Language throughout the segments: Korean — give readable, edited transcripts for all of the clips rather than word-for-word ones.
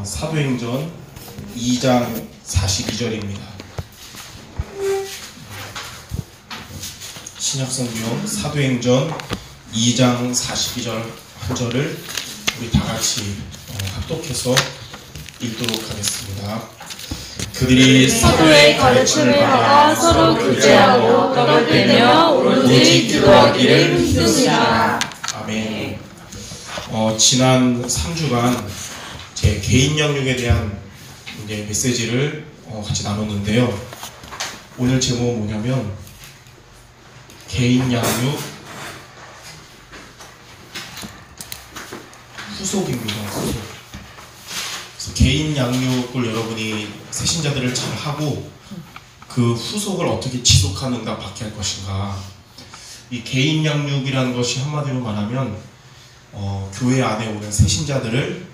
사도행전 2장 42절입니다. 신약성경 사도행전 2장 42절 한 절을 우리 다같이 합독해서 읽도록 하겠습니다. 그들이 사도의 가르침을 받아 서로 교제하고 떡을 떼며 오로지 기도하기를 힘쓰니라. 아멘. 지난 3주간 제 개인 양육에 대한 이제 메시지를 같이 나눴는데요. 오늘 제목은 뭐냐면 개인 양육 후속입니다. 후속. 그래서 개인 양육을 여러분이 새신자들을 잘 하고 그 후속을 어떻게 지속하는 데 받게 할 것인가. 이 개인 양육이라는 것이 한마디로 말하면 교회 안에 오는 새신자들을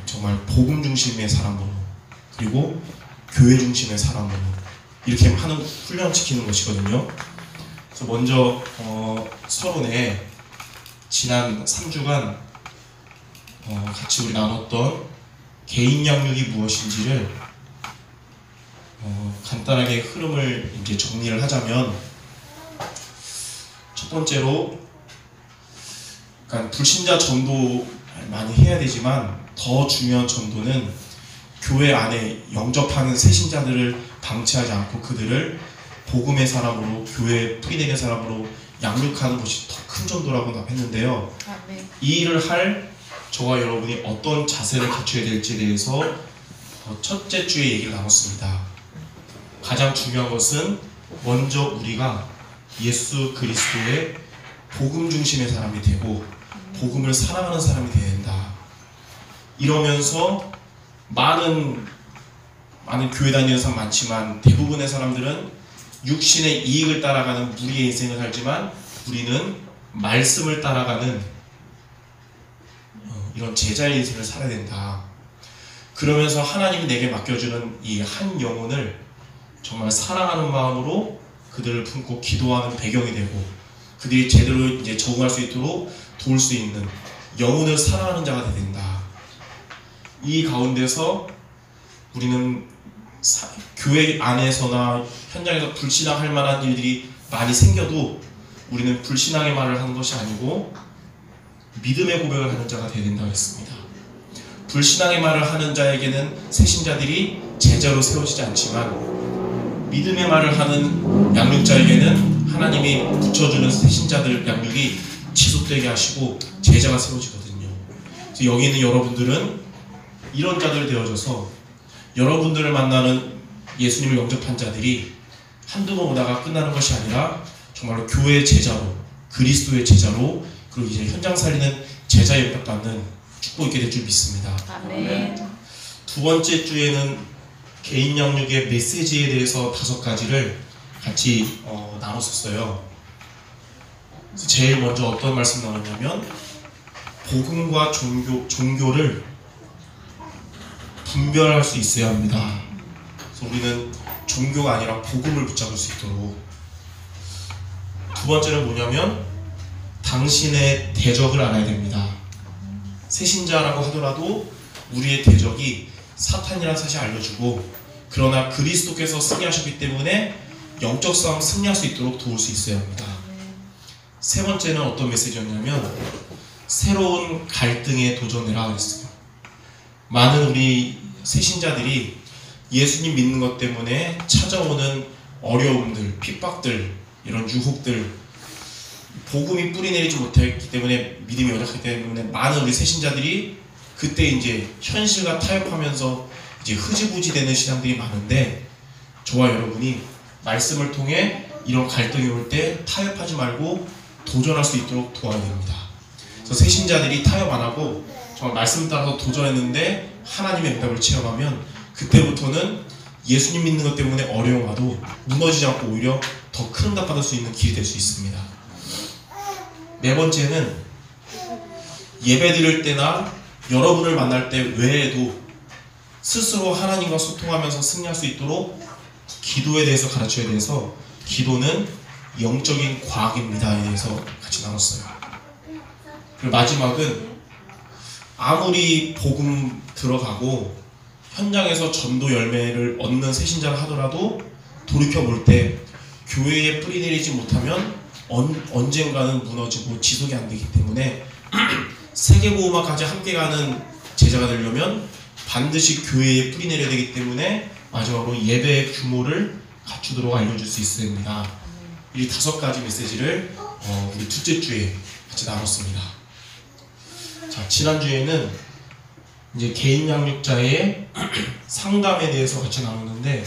정말 복음 중심의 사람으로, 그리고 교회 중심의 사람으로 이렇게 하는 훈련시키는 것이거든요. 그래서 먼저 서론에 지난 3주간 같이 우리 나눴던 개인 양육이 무엇인지를 간단하게 흐름을 이제 정리를 하자면, 첫 번째로 그러니까 불신자 전도 많이 해야 되지만 더 중요한 전도는 교회 안에 영접하는 새신자들을 방치하지 않고 그들을 복음의 사람으로, 교회에 뿌리내는 사람으로 양육하는 것이 더 큰 전도라고 했는데요. 이 일을 할 저와 여러분이 어떤 자세를 갖춰야 될지에 대해서 첫째 주에 얘기를 나눴습니다. 가장 중요한 것은 먼저 우리가 예수 그리스도의 복음 중심의 사람이 되고 복음을 사랑하는 사람이 되어야 된다. 이러면서 많은 교회 다니는 사람 많지만 대부분의 사람들은 육신의 이익을 따라가는 무리의 인생을 살지만 우리는 말씀을 따라가는 이런 제자의 인생을 살아야 된다. 그러면서 하나님이 내게 맡겨주는 이 한 영혼을 정말 사랑하는 마음으로 그들을 품고 기도하는 배경이 되고 그들이 제대로 이제 적응할 수 있도록 도울 수 있는 영혼을 사랑하는 자가 되야 된다. 이 가운데서 우리는 교회 안에서나 현장에서 불신앙할 만한 일들이 많이 생겨도 우리는 불신앙의 말을 하는 것이 아니고 믿음의 고백을 하는 자가 되야 된다고 했습니다. 불신앙의 말을 하는 자에게는 새신자들이 제자로 세워지지 않지만 믿음의 말을 하는 양육자에게는 하나님이 붙여주는 새신자들 양육이 지속되게 하시고 제자가 세워지거든요. 그래서 여기 있는 여러분들은 이런 자들 되어져서 여러분들을 만나는 예수님을 영접한 자들이 한두 번 오다가 끝나는 것이 아니라 정말로 교회의 제자로, 그리스도의 제자로, 그리고 이제 현장 살리는 제자 영접받는 축복이 있게 될 줄 믿습니다. 아멘. 두 번째 주에는 개인 양육의 메시지에 대해서 5가지를 같이 나눴었어요. 제일 먼저 어떤 말씀 나눴냐면 복음과 종교를 분별할 수 있어야 합니다. 그래서 우리는 종교가 아니라 복음을 붙잡을 수 있도록. 두 번째는 뭐냐면 당신의 대적을 알아야 됩니다. 새신자라고 하더라도 우리의 대적이 사탄이라는 사실을 알려주고, 그러나 그리스도께서 승리하셨기 때문에 영적 싸움 승리할 수 있도록 도울 수 있어야 합니다. 세 번째는 어떤 메시지였냐면 새로운 갈등에 도전해라 했어요. 많은 우리 새신자들이 예수님 믿는 것 때문에 찾아오는 어려움들, 핍박들, 이런 유혹들, 복음이 뿌리내리지 못했기 때문에 믿음이 연약하기 때문에 많은 우리 새신자들이 그때 이제 현실과 타협하면서 이제 흐지부지 되는 신앙들이 많은데, 저와 여러분이 말씀을 통해 이런 갈등이 올 때 타협하지 말고 도전할 수 있도록 도와야 됩니다. 그래서 새신자들이 타협 안 하고 정말 말씀 따라서 도전했는데 하나님의 응답을 체험하면 그때부터는 예수님 믿는 것 때문에 어려움 와도 무너지지 않고 오히려 더 큰 응답 받을 수 있는 길이 될 수 있습니다. 네 번째는 예배 드릴 때나 여러분을 만날 때 외에도 스스로 하나님과 소통하면서 승리할 수 있도록 기도에 대해서 가르쳐야 돼서, 기도는 영적인 과학입니다에 대해서 같이 나눴어요. 그리고 마지막은 아무리 복음 들어가고 현장에서 전도 열매를 얻는 새신자를 하더라도 돌이켜 볼 때 교회에 뿌리 내리지 못하면 언젠가는 무너지고 지속이 안 되기 때문에 세계복음화까지 함께 가는 제자가 되려면 반드시 교회에 뿌리 내려야 되기 때문에 마지막으로 예배의 규모를 갖추도록 알려줄 수 있어야 됩니다. 이 5가지 메시지를 우리 둘째 주에 같이 나눴습니다. 자, 지난주에는 이제 개인 양육자의 상담에 대해서 같이 나눴는데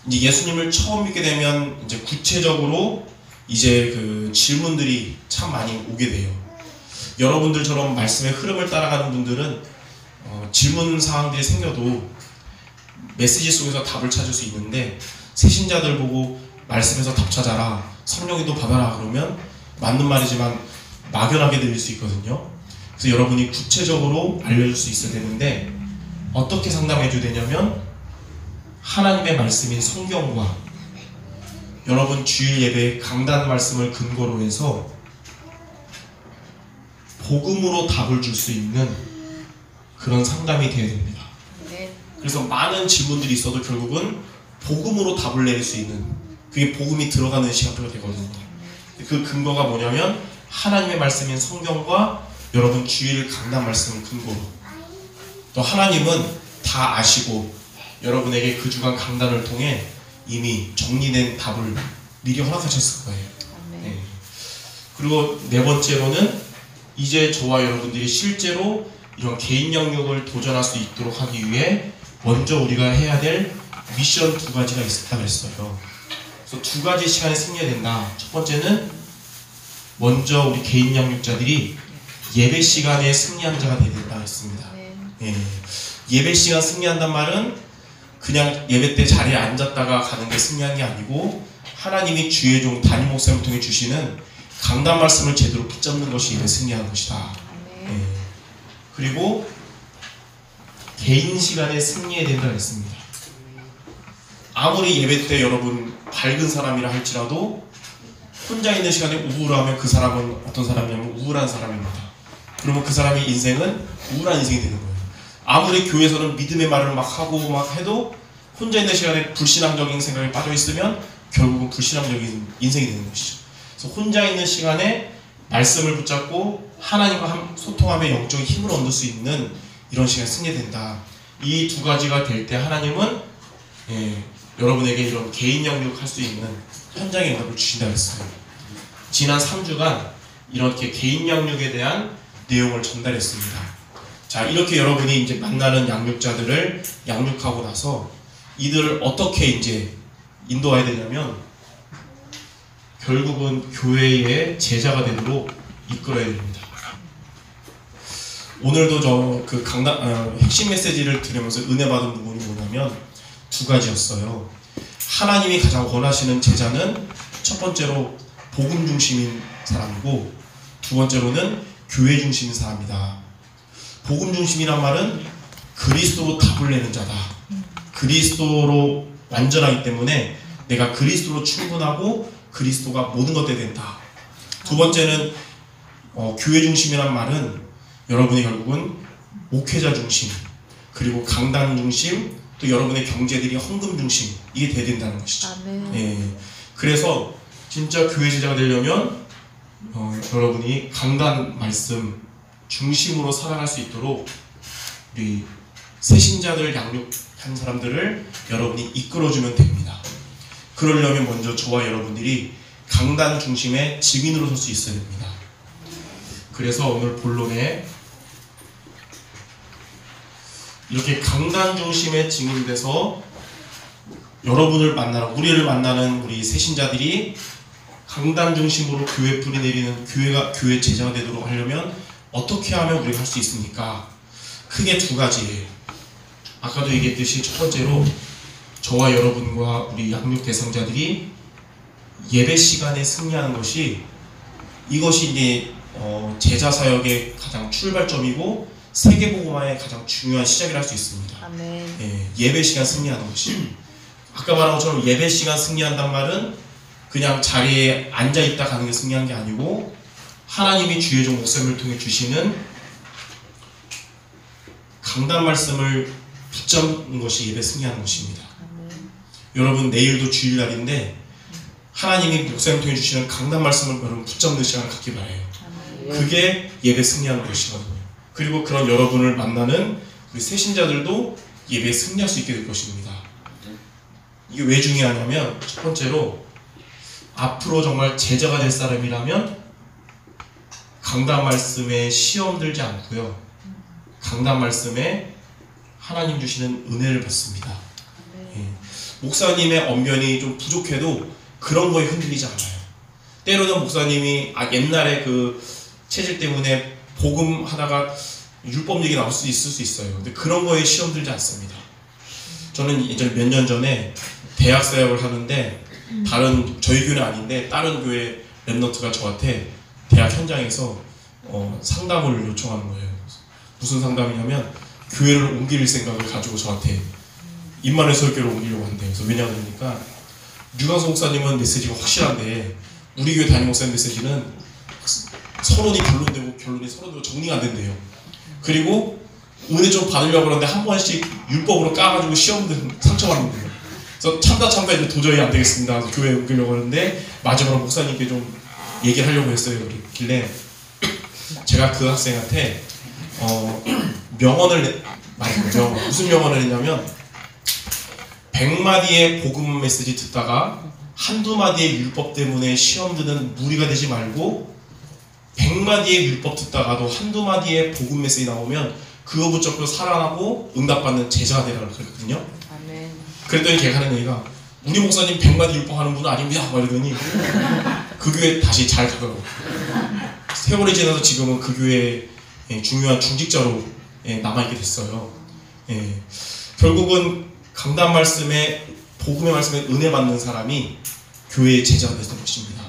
이제 예수님을 처음 믿게 되면 이제 구체적으로 이제 그 질문들이 참 많이 오게 돼요. 여러분들처럼 말씀의 흐름을 따라가는 분들은 질문 사항들이 생겨도 메시지 속에서 답을 찾을 수 있는데 새신자들 보고 말씀에서 답 찾아라, 성령이도 받아라 그러면 맞는 말이지만 막연하게 들릴 수 있거든요. 그래서 여러분이 구체적으로 알려줄 수 있어야 되는데 어떻게 상담해 줘야 되냐면 하나님의 말씀인 성경과 여러분 주일 예배 강단 말씀을 근거로 해서 복음으로 답을 줄 수 있는 그런 상담이 되어야 됩니다. 그래서 많은 질문들이 있어도 결국은 복음으로 답을 낼 수 있는 그게 복음이 들어가는 시간표가 되거든요. 그 근거가 뭐냐면 하나님의 말씀인 성경과 여러분 주일 강단 말씀을 근거로 또 하나님은 다 아시고 여러분에게 그 주간 강단을 통해 이미 정리된 답을 미리 허락하셨을 거예요. 네. 그리고 4번째로는 이제 저와 여러분들이 실제로 이런 개인 영역을 도전할 수 있도록 하기 위해 먼저 우리가 해야 될 미션 2가지가 있었다 그랬어요. 그래서 2가지 시간에 승리해야 된다. 첫 번째는 먼저 우리 개인 양육자들이 예배 시간에 승리한 자가 되어야 된다 했습니다. 예. 예배 시간 승리한단 말은 그냥 예배 때 자리에 앉았다가 가는 게 승리한 게 아니고 하나님이 주의 종 담임 목사님을 통해 주시는 강단 말씀을 제대로 붙잡는 것이 예배 승리하는 것이다. 예. 그리고 개인 시간에 승리해야 된다 했습니다. 아무리 예배 때 여러분 밝은 사람이라 할지라도 혼자 있는 시간에 우울하면 그 사람은 어떤 사람이냐면 우울한 사람입니다. 그러면 그 사람의 인생은 우울한 인생이 되는 거예요. 아무리 교회에서는 믿음의 말을 막 하고 막 해도 혼자 있는 시간에 불신앙적인 생각에 빠져 있으면 결국은 불신앙적인 인생이 되는 것이죠. 그래서 혼자 있는 시간에 말씀을 붙잡고 하나님과 소통하며 영적인 힘을 얻을 수 있는 이런 시간이 승리된다. 이 2가지가 될 때 하나님은 여러분에게 이런 개인 영역할 수 있는 현장의 응답을 주신다고 했어요. 지난 3주간 이렇게 개인 양육에 대한 내용을 전달했습니다. 자, 이렇게 여러분이 이제 만나는 양육자들을 양육하고 나서 이들을 어떻게 이제 인도해야 되냐면 결국은 교회의 제자가 되도록 이끌어야 됩니다. 오늘도 저 그 핵심 메시지를 들으면서 은혜 받은 부분이 뭐냐면 2가지였어요. 하나님이 가장 원하시는 제자는 첫 번째로 복음 중심인 사람이고 2번째로는 교회 중심인 사람이다. 복음 중심이란 말은 그리스도로 답을 내는 자다. 그리스도로 완전하기 때문에 내가 그리스도로 충분하고 그리스도가 모든 것 된다. 2번째는 교회 중심이란 말은 여러분이 결국은 목회자 중심 그리고 강단 중심 또 여러분의 경제들이 헌금 중심 이게 돼야 된다는 것이죠. 예. 그래서 진짜 교회 제자가 되려면 여러분이 강단 말씀 중심으로 살아갈 수 있도록 우리 새신자들 양육한 사람들을 여러분이 이끌어주면 됩니다. 그러려면 먼저 저와 여러분들이 강단 중심의 증인으로 설 수 있어야 됩니다. 그래서 오늘 본론에 이렇게 강단 중심의 증인이 돼서 여러분을 만나는 우리를 만나는 우리 새신자들이 강단 중심으로 교회 뿌리 내리는 교회 제자가 되도록 하려면 어떻게 하면 우리가 할 수 있습니까? 크게 2가지예요. 아까도 얘기했듯이 첫 번째로 저와 여러분과 우리 양육 대상자들이 예배 시간에 승리하는 것이 이것이 이제 제자 사역의 가장 출발점이고 세계복음화의 가장 중요한 시작이라 할 수 있습니다. 예, 예배 시간 승리하는 것이 아까 말한 것처럼 예배 시간 승리한단 말은 그냥 자리에 앉아있다 가는 게 승리한 게 아니고 하나님이 주의 종 목사님을 통해 주시는 강단 말씀을 붙잡는 것이 예배 승리하는 것입니다. 여러분 내일도 주일날인데 하나님이 목사님 통해 주시는 강단 말씀을 여러분 붙잡는 시간을 갖기 바라요. 그게 예배 승리하는 것이거든요. 그리고 그런 여러분을 만나는 우리 새신자들도 예배에 승리할 수 있게 될 것입니다. 이게 왜 중요하냐면 첫 번째로 앞으로 정말 제자가 될 사람이라면 강단 말씀에 시험 들지 않고요. 강단 말씀에 하나님 주시는 은혜를 받습니다. 예. 목사님의 언변이 좀 부족해도 그런 거에 흔들리지 않아요. 때로는 목사님이 옛날에 그 체질 때문에 복음 하다가 율법 얘기 나올 수 있을 수 있어요. 근데 그런 거에 시험 들지 않습니다. 저는 예전에 몇 년 전에 대학 사역을 하는데 다른 저희 교회는 아닌데 다른 교회 랩런트가 저한테 대학 현장에서 상담을 요청하는 거예요. 무슨 상담이냐면 교회를 옮길 생각을 가지고 저한테 임마누엘 설교를 옮기려고 한대요. 그래서 왜냐하니까 류광수 목사님은 메시지가 확실한데 우리 교회 담임 목사님 메시지는 서론이 결론되고 결론이 서론대로 정리가 안 된대요. 그리고 은혜 좀 받으려고 그러는데 한 번씩 율법으로 까가지고 시험들 상처받는 거예요. 그래서 참다 이제 도저히 안 되겠습니다. 그래서 교회에 옮기려고 하는데 마지막으로 목사님께 좀 얘기를 하려고 했어요. 그랬길래 제가 그 학생한테 명언을 말했어요. 무슨 명언을 했냐면 100마디의 복음 메시지 듣다가 한두 마디의 율법 때문에 시험 드는 무리가 되지 말고 100마디의 율법 듣다가도 한두 마디의 복음 메시지 나오면 그거 붙잡고 살아나고 응답받는 제자가 되라고 그랬거든요. 아멘. 그랬더니 걔가 하는 얘기가 우리 목사님 100마디 율법 하는 분은 아닙니다. 막 이러더니 그 교회 다시 잘 가더라고요. 세월이 지나서 지금은 그 교회에 중요한 중직자로 남아있게 됐어요. 결국은 강단 말씀에 복음의 말씀에 은혜 받는 사람이 교회의 제자가 되는 것입니다.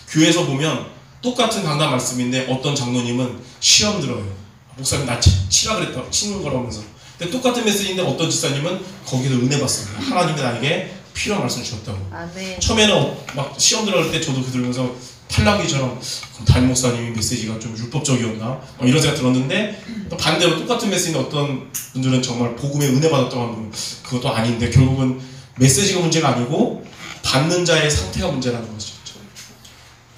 교회에서 보면 똑같은 강단 말씀인데 어떤 장로님은 시험 들어요. 목사님 나 치라 그랬다 치는 거라고 하면서. 근데 똑같은 메시지인데 어떤 집사님은 거기서 은혜 받습니다. 하나님이 나에게 필요한 말씀을 주셨다고. 아멘. 처음에는 막 시험 들어갈 때 저도 그 들으면서 탈락이처럼 담임 목사님이 메시지가 좀 율법적이었나 이런 생각 들었는데 또 반대로 똑같은 메시지인데 어떤 분들은 정말 복음에 은혜 받았다고 하는 그것도 아닌데 결국은 메시지가 문제가 아니고 받는 자의 상태가 문제라는 것이죠.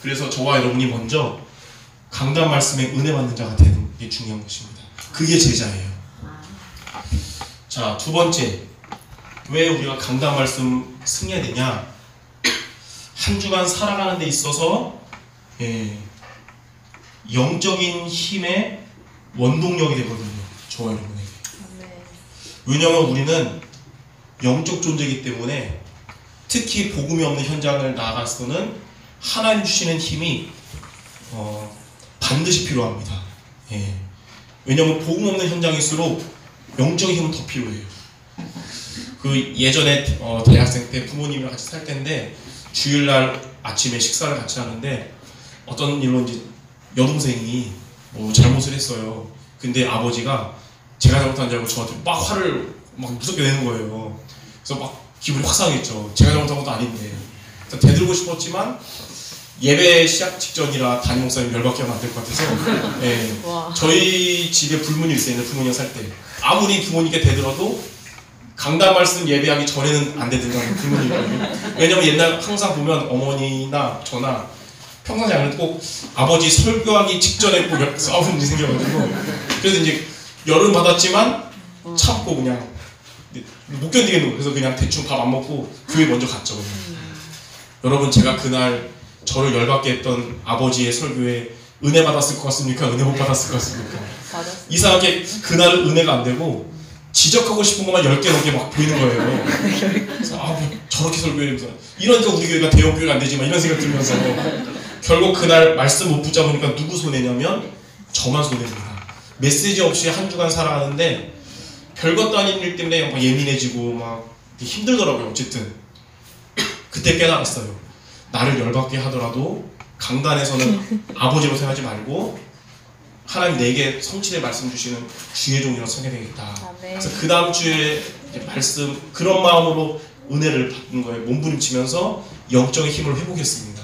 그래서 저와 여러분이 먼저 강단 말씀에 은혜 받는 자가 되는 게 중요한 것입니다. 그게 제자예요. 자, 두 번째, 왜 우리가 강단 말씀 승해야 되냐? 한 주간 살아가는 데 있어서 영적인 힘의 원동력이 되거든요. 저와 여러분에게. 왜냐하면 우리는 영적 존재이기 때문에 특히 복음이 없는 현장을 나아가서는 하나님 주시는 힘이 반드시 필요합니다. 왜냐하면 복음 없는 현장일수록 영적인 힘은 더 필요해요. 그 예전에 대학생 때 부모님이랑 같이 살 때인데 주일날 아침에 식사를 같이 하는데 어떤 일로 이제 여동생이 뭐 잘못을 했어요. 근데 아버지가 제가 잘못한 줄 알고 저한테 막 화를 막 무섭게 내는 거예요. 그래서 막 기분이 확 상했죠. 제가 잘못한 것도 아닌데. 그래서 대들고 싶었지만 예배 시작 직전이라 담임 목사님 열받게 하면 안 될 것 같아서 저희 집에 불문이 있어요. 부모님 살 때 아무리 부모님께 대들어도 강단 말씀 예배하기 전에는 안 되든가 불문이거든요. 왜냐면 옛날 항상 보면 어머니나 저나 평상시에 안 그래도 꼭 아버지 설교하기 직전에 꼭 싸우는 일이 생겨가지고 그래서 이제 열은 받았지만 참고 그냥 못 견디겠는 거예요. 그래서 그냥 대충 밥 안 먹고 교회 먼저 갔죠. 여러분 제가 그날 저를 열받게 했던 아버지의 설교에 은혜 받았을 것 같습니까? 은혜 못 받았을 것 같습니까? 이상하게 그날은 은혜가 안 되고 지적하고 싶은 것만 10개 넘게 막 보이는 거예요. 그래서 뭐 저렇게 설교해서 이러니까 우리 교회가 대형 교회가 안 되지만 이런 생각 들면서 결국 그날 말씀 못 붙잡으니까 누구 손해냐면 저만 손해입니다. 메시지 없이 한 주간 살아가는데 별것도 아닌 일 때문에 막 예민해지고 막 힘들더라고요. 어쨌든 그때 깨달았어요. 나를 열받게 하더라도 강단에서는 아버지로 생각하지 말고 하나님 내게 성취될 말씀 주시는 주의 종이라고 생각해야겠다. 그래서 그 다음 주에 말씀 그런 마음으로 은혜를 받는 거에 몸부림치면서 영적인 힘을 회복했습니다.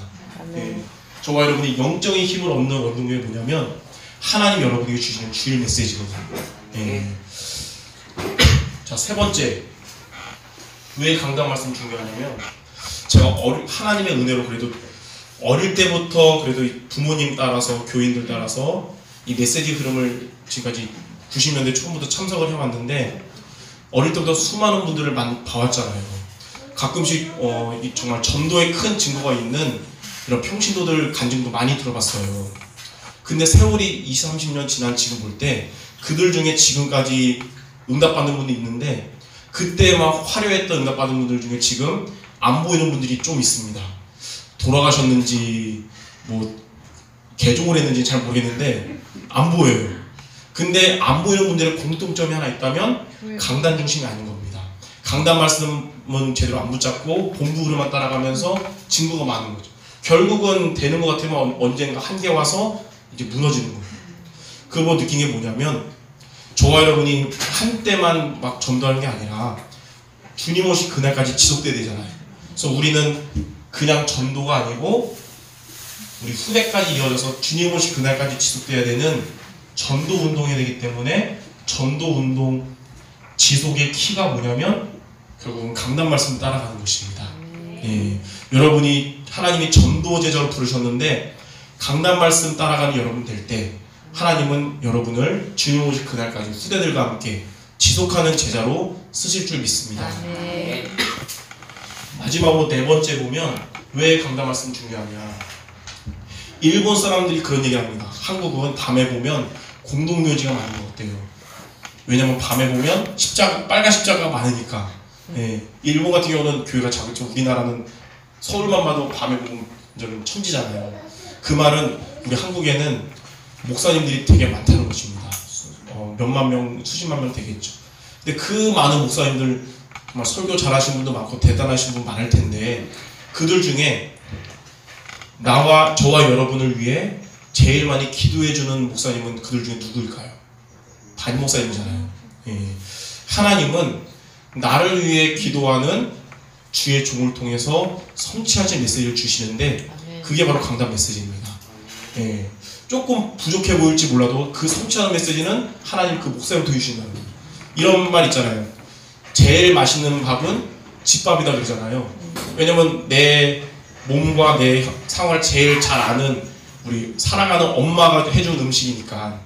저와 여러분이 영적인 힘을 얻는 원동력이 뭐냐면 하나님 여러분에게 주시는 주일 메시지거든요. 예. 자, 세 번째, 왜 강단 말씀 중요하냐면 제가 하나님의 은혜로 그래도 어릴 때부터 그래도 부모님 따라서 교인들 따라서 이 메시지 흐름을 지금까지 90년대 초반부터 참석을 해왔는데 어릴 때부터 수많은 분들을 봐왔잖아요. 가끔씩 정말 전도에 큰 증거가 있는 이런 평신도들 간증도 많이 들어봤어요. 근데 세월이 20, 30년 지난 지금 볼 때 그들 중에 지금까지 응답받는 분이 있는데 그때 막 화려했던 응답받은 분들 중에 지금 안 보이는 분들이 좀 있습니다. 돌아가셨는지 뭐 개종을 했는지 잘 모르겠는데 안 보여요. 근데 안 보이는 분들의 공통점이 하나 있다면 강단 중심이 아닌 겁니다. 강단 말씀은 제대로 안 붙잡고 본부 흐름만 따라가면서 증거가 많은 거죠. 결국은 되는 것 같으면 언젠가 한계 와서 이제 무너지는 거예요. 그거 느낀 게 뭐냐면 저와 여러분이 한때만 막 전도하는 게 아니라 주님 오실 그날까지 지속돼야 되잖아요. 그래서 우리는 그냥 전도가 아니고 우리 후대까지 이어져서 주님 오실 그날까지 지속돼야 되는 전도 운동이 되기 때문에 전도 운동 지속의 키가 뭐냐면 결국은 강단 말씀 따라가는 것입니다. 예. 여러분이 하나님이 전도 제자로 부르셨는데 강단 말씀 따라가는 여러분 될 때 하나님은 여러분을 주님 오실 그날까지 후대들과 함께 지속하는 제자로 쓰실 줄 믿습니다. 마지막으로 네 번째 보면 왜 강단 말씀 중요하냐. 일본 사람들이 그런 얘기합니다. 한국은 밤에 보면 공동묘지가 많은 것 같대요. 왜냐면 밤에 보면 빨간 십자가가 많으니까. 예, 일본 같은 경우는 교회가 작죠. 우리나라는 서울만 봐도 밤에 보면 저는 천지잖아요. 그 말은 우리 한국에는 목사님들이 되게 많다는 것입니다. 몇만 명, 수십만 명 되겠죠. 근데 그 많은 목사님들 정말 설교 잘하시는 분도 많고 대단하신 분 많을 텐데 그들 중에 저와 여러분을 위해 제일 많이 기도해주는 목사님은 그들 중에 누구일까요? 담임 목사님이잖아요. 예. 하나님은 나를 위해 기도하는 주의 종을 통해서 성취하신 메시지를 주시는데 그게 바로 강단 메시지입니다. 예. 조금 부족해 보일지 몰라도 그 성취하는 메시지는 하나님 그 목사님부터 주신다는 거예요. 이런 말 있잖아요. 제일 맛있는 밥은 집밥이다 그러잖아요. 왜냐면 내 몸과 내 상황을 제일 잘 아는 우리 사랑하는 엄마가 해준 음식이니까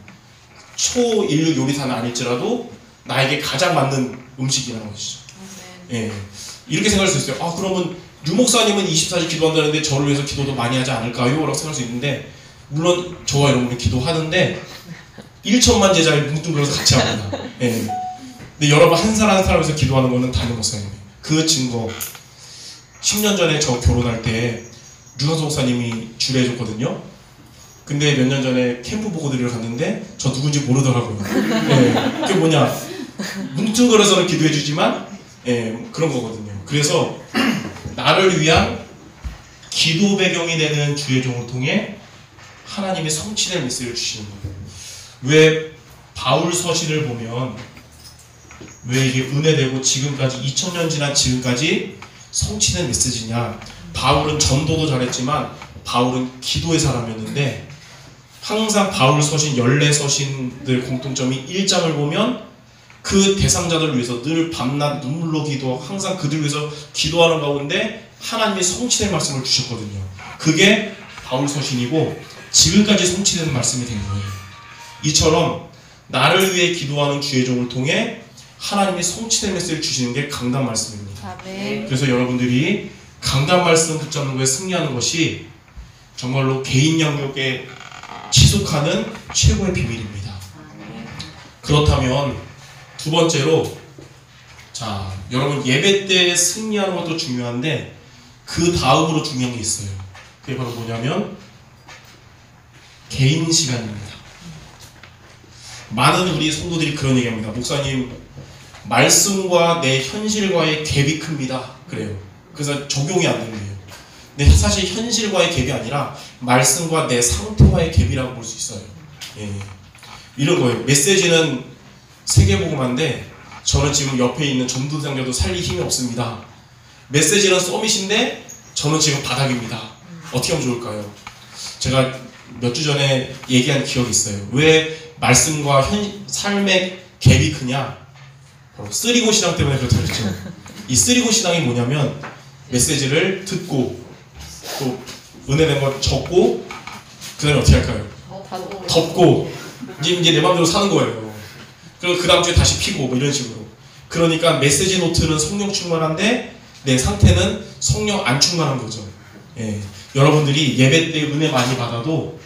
초일류 요리사는 아닐지라도 나에게 가장 맞는 음식이라는 것이죠. 예. 이렇게 생각할 수 있어요. 아, 그러면 류 목사님은 24시 기도한다는데 저를 위해서 기도도 많이 하지 않을까요? 라고 생각할 수 있는데 물론 저와 여러분이 기도하는데 1천만 제자를 뭉뚱그려서 같이 합니다. 예. 근데 여러분 한 사람 한 사람에서 기도하는 거는 담임 목사님이에요. 그 증거 10년 전에 저 결혼할 때 류현수 목사님이 주례해줬거든요. 근데 몇 년 전에 캠프 보고 드리러 갔는데 저 누군지 모르더라고요. 예. 그게 뭐냐 뭉뚱그려서는 기도해주지만 예, 그런 거거든요. 그래서 나를 위한 기도 배경이 되는 주의 종을 통해 하나님의 성취될 메시지를 주시는 거예요. 왜 바울 서신을 보면 왜 이게 은혜되고 지금까지 2000년 지난 지금까지 성취된 메시지냐. 바울은 전도도 잘했지만 바울은 기도의 사람이었는데 항상 바울 서신 14서신들 공통점이 1장을 보면 그 대상자들을 위해서 늘 밤낮 눈물로 기도하고 항상 그들 위해서 기도하는 가운데 하나님이 성취된 말씀을 주셨거든요. 그게 바울 서신이고 지금까지 성취되는 말씀이 된 거예요. 이처럼 나를 위해 기도하는 주의 종을 통해 하나님이 성취된 메시지를 주시는 게 강단 말씀입니다. 그래서 여러분들이 강단 말씀 붙잡는 거에 승리하는 것이 정말로 개인 영역에 지속하는 최고의 비밀입니다. 그렇다면 두 번째로 자 여러분 예배 때 승리하는 것도 중요한데 그 다음으로 중요한 게 있어요. 그게 바로 뭐냐면 개인 시간입니다. 많은 우리 성도들이 그런 얘기합니다. 목사님 말씀과 내 현실과의 갭이 큽니다. 그래요. 그래서 적용이 안 된대요. 근데 사실 현실과의 갭이 아니라 말씀과 내 상태와의 갭이라고 볼 수 있어요. 예. 이런 거예요. 메시지는 세계복음화인데 저는 지금 옆에 있는 전도대장자도 살릴 힘이 없습니다. 메시지는 서밋인데 저는 지금 바닥입니다. 어떻게 하면 좋을까요? 제가 몇 주 전에 얘기한 기억이 있어요. 왜 말씀과 삶의 갭이 크냐? 바로 쓰리고 신앙 때문에 그렇다고 했죠. 이 쓰리고 신앙이 뭐냐면 메시지를 듣고 또 은혜된 걸 적고 그 다음에 어떻게 할까요? 덮고 이제 내 마음대로 사는 거예요. 그리고 그 다음 주에 다시 피고 뭐 이런 식으로. 그러니까 메시지 노트는 성령 충만한데 내 상태는 성령 안 충만한 거죠. 예. 여러분들이 예배 때 은혜 많이 받아도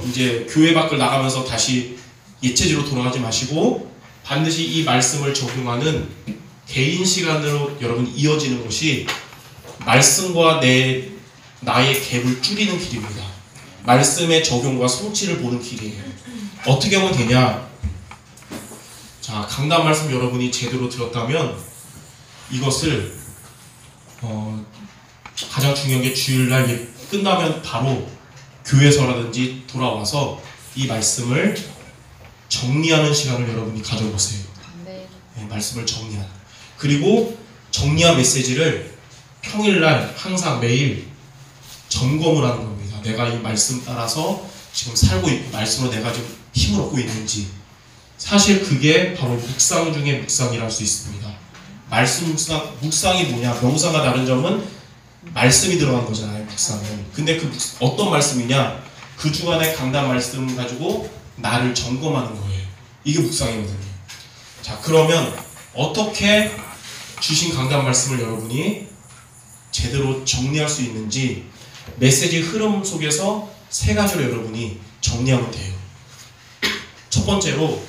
이제 교회 밖을 나가면서 다시 예체지로 돌아가지 마시고 반드시 이 말씀을 적용하는 개인 시간으로 여러분 이어지는 것이 말씀과 나의 갭을 줄이는 길입니다. 말씀의 적용과 성취를 보는 길이에요. 어떻게 하면 되냐? 자, 강단 말씀 여러분이 제대로 들었다면 이것을 가장 중요한 게 주일날 끝나면 바로 교회에서라든지 돌아와서 이 말씀을 정리하는 시간을 여러분이 가져보세요. 네, 말씀을 정리하는. 그리고 정리한 메시지를 평일날 항상 매일 점검을 하는 겁니다. 내가 이 말씀 따라서 지금 살고 있고 말씀으로 내가 지금 힘을 얻고 있는지. 사실 그게 바로 묵상 중에 묵상이라 할 수 있습니다. 말씀 묵상이 뭐냐? 명상과 다른 점은 말씀이 들어간 거잖아요. 묵상은. 근데 어떤 말씀이냐? 그 주간의 강단 말씀 가지고 나를 점검하는 거예요. 이게 묵상이거든요. 자, 그러면 어떻게 주신 강단 말씀을 여러분이 제대로 정리할 수 있는지 메시지 흐름 속에서 세 가지로 여러분이 정리하면 돼요. 첫 번째로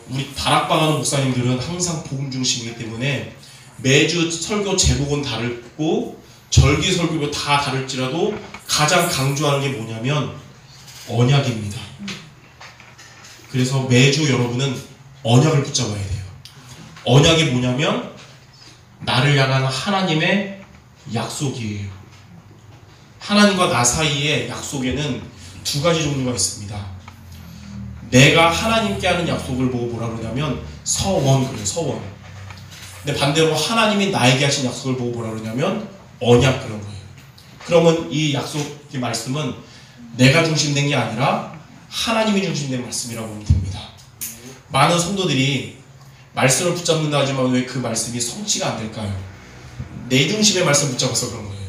우리 다락방하는 목사님들은 항상 복음 중심이기 때문에 매주 설교 제목은 다르고 절기 설교도 다 다를지라도 가장 강조하는 게 뭐냐면 언약입니다. 그래서 매주 여러분은 언약을 붙잡아야 돼요. 언약이 뭐냐면 나를 향한 하나님의 약속이에요. 하나님과 나 사이의 약속에는 두 가지 종류가 있습니다. 내가 하나님께 하는 약속을 보고 뭐라 그러냐면 서원, 그래요. 서원. 근데 반대로 하나님이 나에게 하신 약속을 보고 뭐라 그러냐면 언약, 그런 거예요. 그러면 이 약속의 말씀은 내가 중심된 게 아니라 하나님이 중심된 말씀이라고 보면 됩니다. 많은 성도들이 말씀을 붙잡는다 하지만 왜 그 말씀이 성취가 안 될까요? 내 중심의 말씀 붙잡아서 그런 거예요.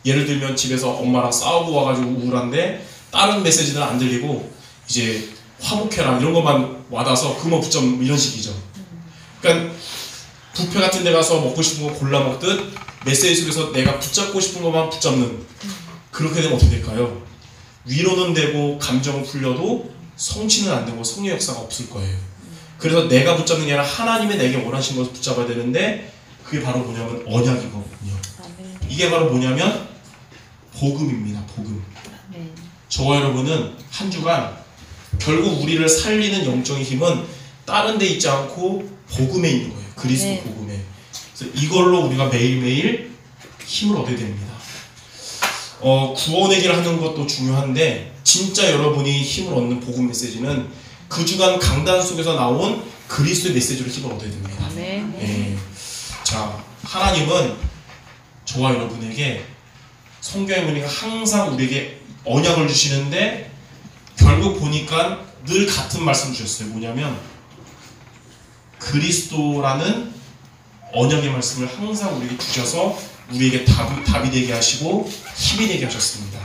예를 들면 집에서 엄마랑 싸우고 와가지고 우울한데 다른 메시지는 안 들리고 이제 화목해라 이런 것만 와닿아서 그것만 붙잡는 이런 식이죠. 그러니까 뷔페 같은 데 가서 먹고 싶은 거 골라 먹듯 메시지 속에서 내가 붙잡고 싶은 것만 붙잡는, 그렇게 되면 어떻게 될까요? 위로는 되고 감정은 풀려도 성취는 안 되고 성령 역사가 없을 거예요. 그래서 내가 붙잡는 게 아니라 하나님이 내게 원하신 것을 붙잡아야 되는데 그게 바로 뭐냐면 언약이거든요. 이게 바로 뭐냐면 복음입니다. 복음. 저와 여러분은 한 주간 결국 우리를 살리는 영적인 힘은 다른 데 있지 않고 복음에 있는 거예요. 그리스도 복음에. 그래서 이걸로 우리가 매일매일 힘을 얻어야 됩니다. 구원 얘기를 하는 것도 중요한데 진짜 여러분이 힘을 얻는 복음 메시지는 그 주간 강단 속에서 나온 그리스도의 메시지로 힘을 얻어야 됩니다. 네. 자, 하나님은 저와 여러분에게 성경에 보니까 항상 우리에게 언약을 주시는데 결국 보니까 늘 같은 말씀 주셨어요. 뭐냐면 그리스도라는 언약의 말씀을 항상 우리에게 주셔서 우리에게 답이 되게 하시고 힘이 되게 하셨습니다.